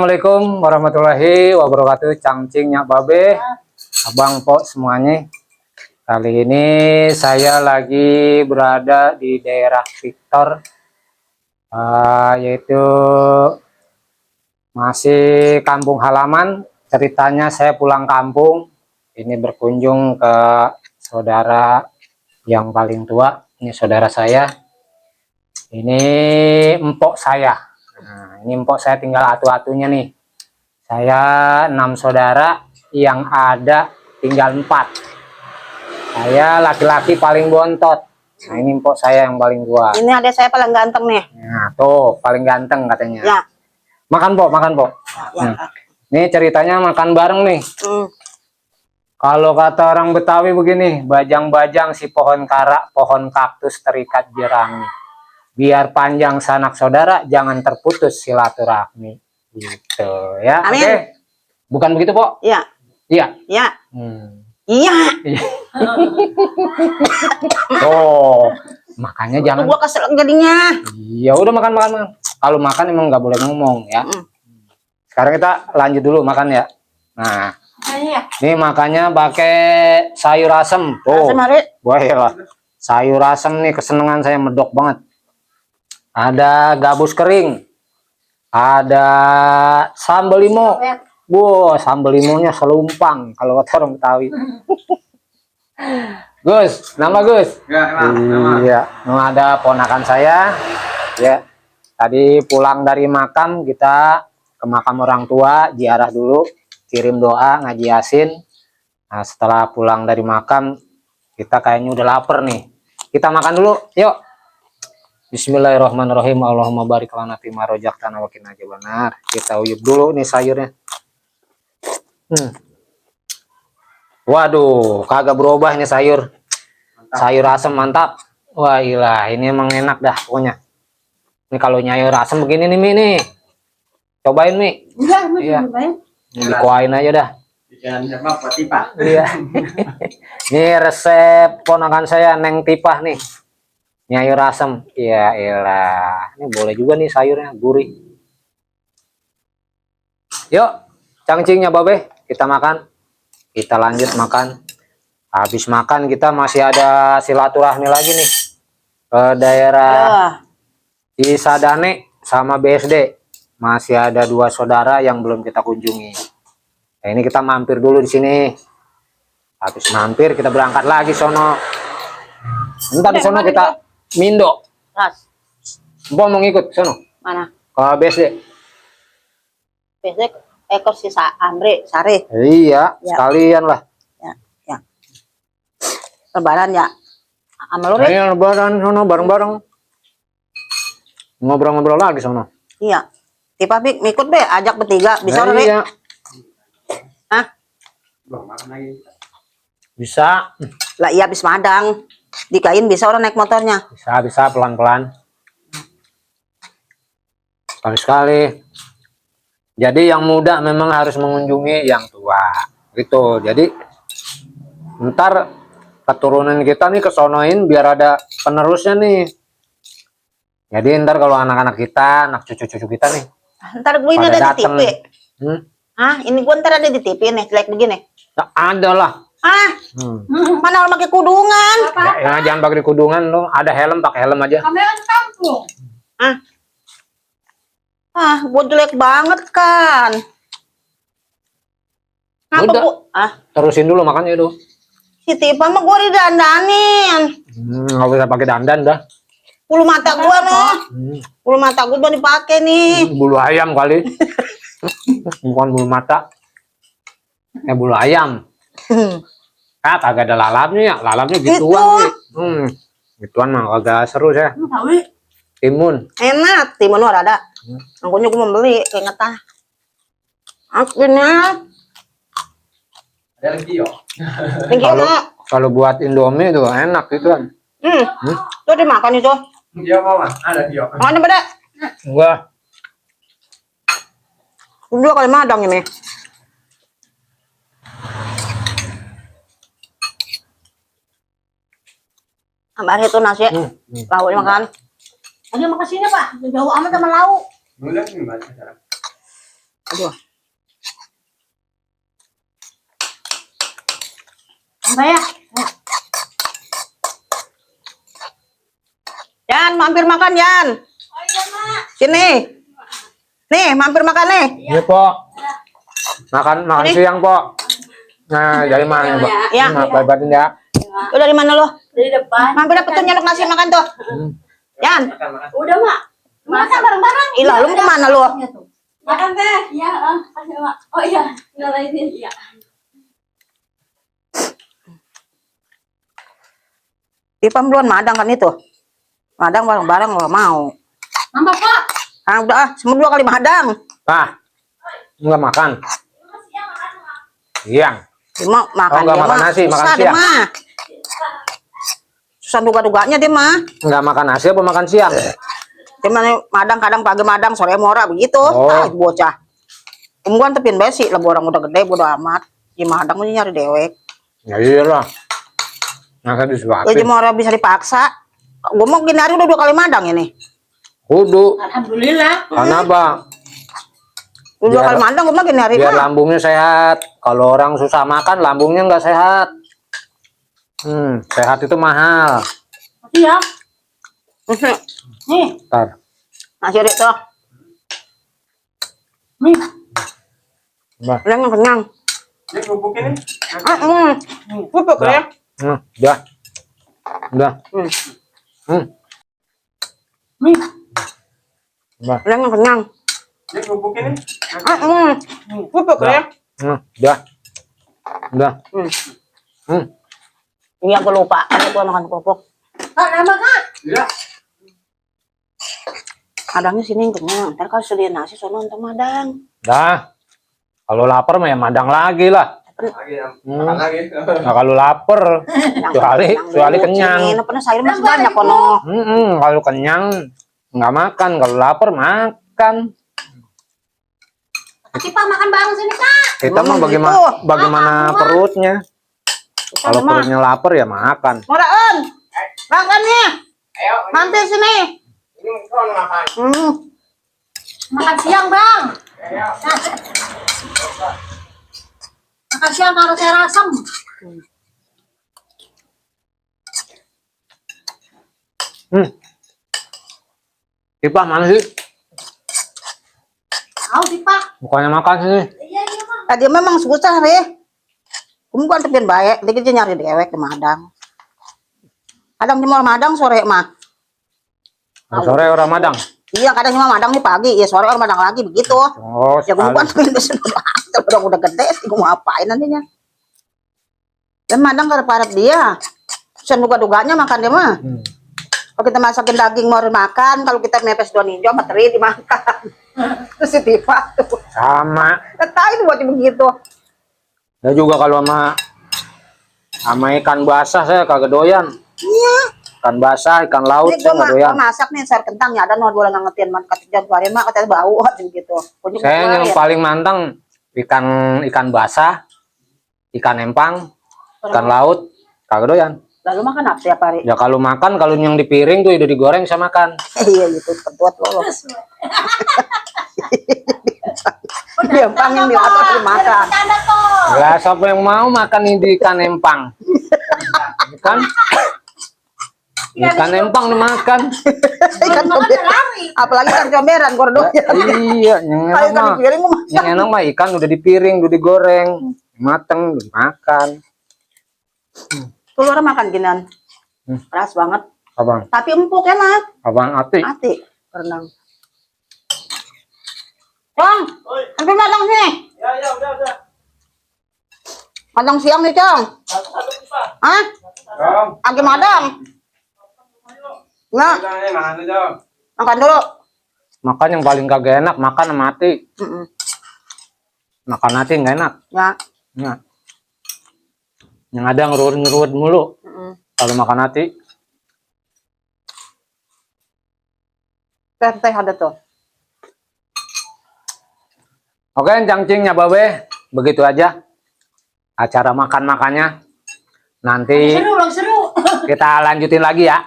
Assalamualaikum warahmatullahi wabarakatuh. Cangcing Nyak Babe, Abang Pok semuanya. Kali ini saya lagi berada di daerah Victor, yaitu masih kampung halaman. Ceritanya saya pulang kampung, ini berkunjung ke saudara yang paling tua. Ini saudara saya, ini empok saya. Nah, ini empok saya tinggal atu-atunya nih. Saya 6 saudara, yang ada tinggal 4. Saya laki-laki paling bontot. Nah, ini empok saya yang paling tua. Ini adik saya paling ganteng nih. Nah, tuh paling ganteng katanya. Ya. Makan Pok, makan Pok. Ya. Ini ceritanya makan bareng nih. Kalau kata orang Betawi begini, bajang-bajang si pohon kara, pohon kaktus terikat jerami. Biar panjang sanak saudara, jangan terputus silaturahmi. Gitu ya. Amin. Oke. Bukan begitu, Pok? Iya. Iya. Iya. Iya. Oh, makanya jangan. Gua kesel jadinya. Ya udah makan. Kalau makan emang nggak boleh ngomong ya. Sekarang kita lanjut dulu makan ya. Nah, ini makannya pakai sayur asem. Tuh. Boleh lah. Sayur asem nih kesenangan saya, medok banget. Ada gabus kering. Ada sambal limo. Wow, sambal limonya selumpang kalau kata orang Betawi. Gus, nama Gus? Iya, ada ponakan saya. Ya, tadi pulang dari makam, kita ke makam orang tua, ziarah dulu, kirim doa, ngaji yasin. Nah, setelah pulang dari makam, kita kayaknya udah lapar nih. Kita makan dulu, yuk. Bismillahirrahmanirrahim. Allahumma barik lana fima razaqtana wa qina adzabannar. Kita uyup dulu nih sayurnya. Waduh, kagak berubah ini sayur. Mantap. Sayur asam mantap. Wah, ilah, ini emang enak dah pokoknya. Ini kalau nyayur asam begini nih, Mi nih. Cobain, Mi. Iya. Dikuain aja dah. Iya. Ini resep ponakan saya, Neng Tipah nih. Nyayur asam. Iya, ilah. Ini boleh juga nih sayurnya, gurih. Yuk, cangcingnya Babe, kita makan. Kita lanjut makan. Habis makan kita masih ada silaturahmi lagi nih ke daerah Cisadane sama BSD. Masih ada 2 saudara yang belum kita kunjungi. Nah, ini kita mampir dulu di sini. Habis mampir kita berangkat lagi sono. Entar di sono kita mindo. Mbok mau ngikut sono? Mana? Ke BSD. BSD ekor si Andre Sari. Iya, ya. Sekalian lah. Ya. Lebaran ya. Sama lu, Iya, lebaran sono bareng-bareng. Ngobrol-ngobrol lagi sono. Iya. Tipe ikut be, ajak bertiga bisa orang. Iya. Hah? Bisa. Lah iya habis Madang. Dikain bisa orang naik motornya. Bisa pelan-pelan. Sekali-sekali. Jadi yang muda memang harus mengunjungi yang tua. Gitu. Jadi ntar keturunan kita nih kesonoin biar ada penerusnya nih. Jadi ntar kalau anak-anak kita, anak cucu-cucu kita nih. Ntar gue ini ada di TV. Ini gue ntar ada di TV nih, like begini. Nah, ada lah. Mana orang pakai kudungan? Ya, jangan pakai kudungan lo. Ada helm, pakai helm aja. Kamera kampung. Gue jelek banget kan. Udah. Terusin dulu makannya itu. Si Tipa mah gue didandanin. Nggak usah pakai dandan dah. Bulu mata gue nih. Bulu mata gue udah dipakai nih. Bulu ayam kali. Bukan bulu mata. Bulu ayam. Kagak ada lalapnya ya. Lalapnya gituan. Gituan mah agak seru saya. Timun. Enak. Timun udah ada. Angkunya gue membeli. Keingetan. Akhirnya. Ada lagi yo. Kalau buat Indomie itu enak gitu kan. Tuh dimakan itu. Dia mau ada dia. Mana pada? Enggak. Udah kali Madang ini. Ambil itu nasi. Lauknya makan. Ayo makasihnya Pak. Jauh amat sama lauk. Aduh. Apa ya? Yan, mampir makan Yan. Oh iya, Mak. Sini. Nih, mampir makan nih. Ini po. Makan siang po. Nah, dari mana Pak? Ya. Nah, batin ya. Lu dari mana lo? Dari depan. Mampir dapet tuh nyeluk nasi makan tuh. Yan. Udah, Mak. Makan bareng-bareng. Ih, lah, lu kemana lu? Makan teh. Iya, kasih, Mak. Oh iya, ngelainin. Iya. Ipam duluan madang kan itu. Madang bareng-bareng lo mau. Nambah, Pak. Ah, udah ah, semua 2 kali madang. Ah, enggak makan. Siang. Cuma makan enggak dia makan mah. nasi, makan Susah dia siang. mah. Susah duga-duganya dia mah. Enggak makan nasi apa makan siang? Cuman madang kadang pagi madang sore mora begitu. Oh. Ah, itu bocah. Umuan tepin besi lah orang udah gede bodo amat. Di madang mah nyari dewek. Ya iyalah. Masa Jadi disuapin. mora bisa dipaksa. Gua mau gini hari udah 2 kali madang ini. Kudu. Alhamdulillah. Karena apa? Udah 2 Biar- kali madang gua mah gini hari Biar mah. lambungnya sehat. Kalau orang susah makan, lambungnya nggak sehat. Sehat itu mahal. Makasih ya. Nih, Ntar. Nasi itu. nih. Mbak. Kenyang. Ini kerupuknya nih. Pupuk ya. Udah. Udah. Nih. Mbak. Kenyang. Ini kerupuknya nih. Pupuk ya. Udah. Udah. Ini aku lupa. Ada gua makan pupuk. Kak, nambah, Kak. Iya. Madangnya sini kenyang. Ntar kalau sedia nasi sono untuk madang. Dah. Kalau lapar mah ya madang lagi lah. Lagi ya. Makan lagi. Nah, kalau lapar, kecuali kenyang. Ini pernah sayur masih banyak kono. Kalau kenyang nggak makan, kalau lapar makan. Kasih, Pak, makan bareng sini, Kak. Kita mah bagaimana perutnya. Kalau Mah. perutnya lapar ya makan. Moraan. Makan nih. Ayo. Mampir sini. Ini kau makan. Makan siang, Bang. Ayo. Makan siang kalau saya rasem. Ipah mana sih? Tahu sih, Pak. Bukannya makan sih. Iya, iya, Bang. Tadi memang susah re. Kamu kan tepin baik, dikit aja nyari dewek ke madang. Kadang cuma madang sore mah. Sore orang Madang. Iya kadang cuma madang nih pagi, ya sore orang madang lagi begitu. Oh, Ya gue bukan tepin besi udah gede, gue mau apain nantinya. Dan madang karep dia. Susah duga-duganya makan dia mah. Kalau kita masakin daging mau makan, kalau kita mepes daun hijau materi dimakan. Terus si Tifa tuh. sama. Tetain buat begitu. Ya juga kalau sama ikan basah saya kagak doyan. Iya. Ikan basah, ikan laut Ini saya nggak doyan. gua masak nih sayur kentang ya ada no bola ngangetin man kata jam keluarin mah kata bau begitu. Saya yang paling mantang ikan basah, ikan empang, ikan laut, kagak doyan. Lalu makan apa tiap hari? Ya kalau makan, kalau yang di piring tuh udah digoreng saya makan. Iya gitu ketuat lo. Dia pangin di atas dimakan. Bercanda kok. Lah siapa yang mau makan ini ikan empang? Ikan empang dimakan. Ikan Makan comberan. lari. Apalagi ikan comberan gordo. Iya, yang Ayo enak kan mah. di piring mah. Yang enak mah ikan udah di piring, udah digoreng, mateng, dimakan. Keluar makan ginan. Keras banget. Abang, Tapi empuk enak. abang Ati. Hati renang. Cong, ambil madang sini. Ya, ya, udah. Madang siang nih, Cong. Satu-satu Pak. Hah? Dong. Agi madang. Nah, Makan dulu dong. makan dulu. Makan yang paling kagak enak, makan sama Ati. Makan Ati nggak enak. Ya. Nah. Yang ada ngeruwet-ngeruwet mulu. Kalau makan Ati. Teh ada tuh. Oke, cangcingnya Babe. Begitu aja acara makan-makannya. Nanti Seru, Bang, seru. kita lanjutin lagi ya.